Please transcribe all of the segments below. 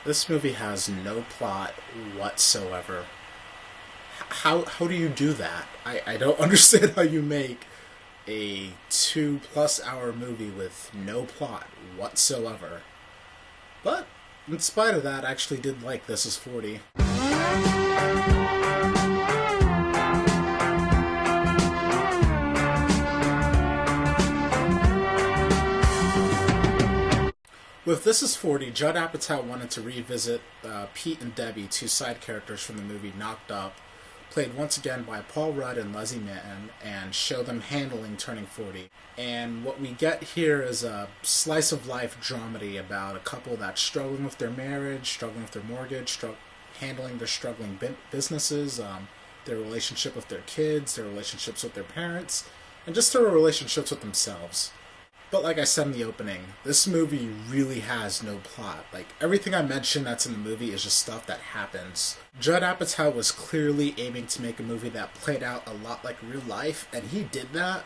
This movie has no plot whatsoever. How do you do that? I don't understand how you make a 2+ hour movie with no plot whatsoever. But in spite of that, I actually did like This Is 40. With This Is 40, Judd Apatow wanted to revisit Pete and Debbie, two side characters from the movie Knocked Up, played once again by Paul Rudd and Leslie Mann, and show them handling turning 40. And what we get here is a slice of life dramedy about a couple that's struggling with their marriage, struggling with their mortgage, handling their struggling businesses, their relationship with their kids, their relationships with their parents, and just their relationships with themselves. But like I said in the opening, this movie really has no plot. Like, everything I mentioned that's in the movie is just stuff that happens. Judd Apatow was clearly aiming to make a movie that played out a lot like real life, and he did that,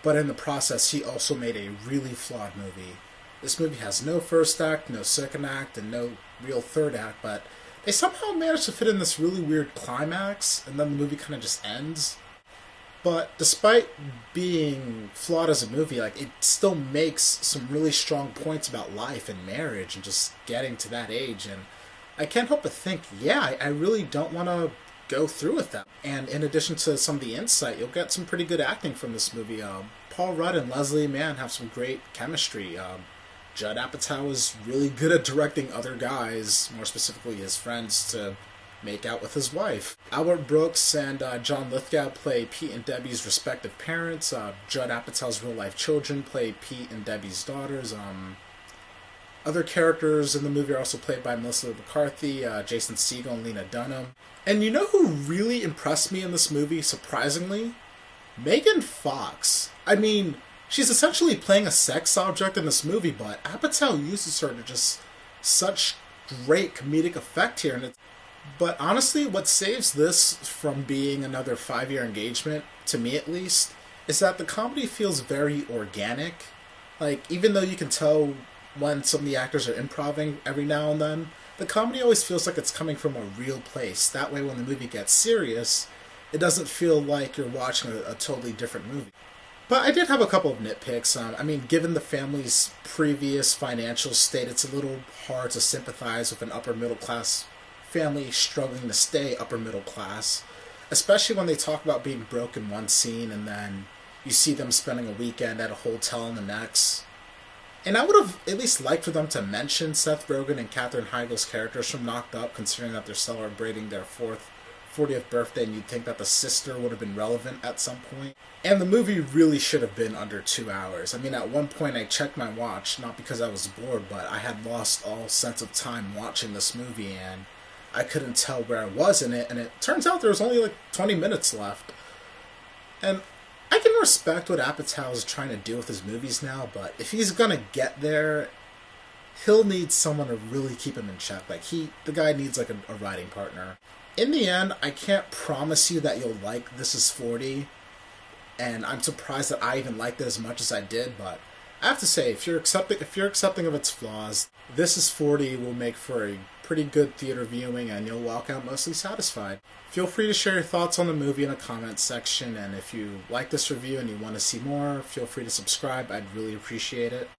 but in the process he also made a really flawed movie. This movie has no first act, no second act, and no real third act, but they somehow managed to fit in this really weird climax, and then the movie kind of just ends. But despite being flawed as a movie, like, it still makes some really strong points about life and marriage and just getting to that age. And I can't help but think, yeah, I really don't want to go through with that. And in addition to some of the insight, you'll get some pretty good acting from this movie. Paul Rudd and Leslie Mann have some great chemistry. Judd Apatow is really good at directing other guys, more specifically his friends, to make out with his wife. Albert Brooks and John Lithgow play Pete and Debbie's respective parents. Judd Apatow's real-life children play Pete and Debbie's daughters. Other characters in the movie are also played by Melissa McCarthy, Jason Segel, and Lena Dunham. And you know who really impressed me in this movie, surprisingly? Megan Fox. I mean, she's essentially playing a sex object in this movie, but Apatow uses her to just such great comedic effect here, and but honestly, what saves this from being another 5-year engagement, to me at least, is that the comedy feels very organic. Like, even though you can tell when some of the actors are improvising every now and then, the comedy always feels like it's coming from a real place. That way, when the movie gets serious, it doesn't feel like you're watching a totally different movie. But I did have a couple of nitpicks. I mean, given the family's previous financial state, it's a little hard to sympathize with an upper middle class family struggling to stay upper middle class, especially when they talk about being broke in one scene and then you see them spending a weekend at a hotel in the next. And I would have at least liked for them to mention Seth Rogen and Katherine Heigl's characters from Knocked Up, considering that they're celebrating their 40th birthday, and you'd think that the sister would have been relevant at some point. And the movie really should have been under 2 hours. I mean, at one point I checked my watch, not because I was bored, but I had lost all sense of time watching this movie, and I couldn't tell where I was in it, and it turns out there was only like 20 minutes left. And I can respect what Apatow is trying to do with his movies now, but if he's gonna get there, he'll need someone to really keep him in check. Like, the guy needs like a writing partner. In the end, I can't promise you that you'll like This Is 40, and I'm surprised that I even liked it as much as I did, but I have to say, if you're accepting of its flaws, This Is 40 will make for a pretty good theater viewing, and you'll walk out mostly satisfied. Feel free to share your thoughts on the movie in the comments section, and if you like this review and you want to see more, feel free to subscribe. I'd really appreciate it.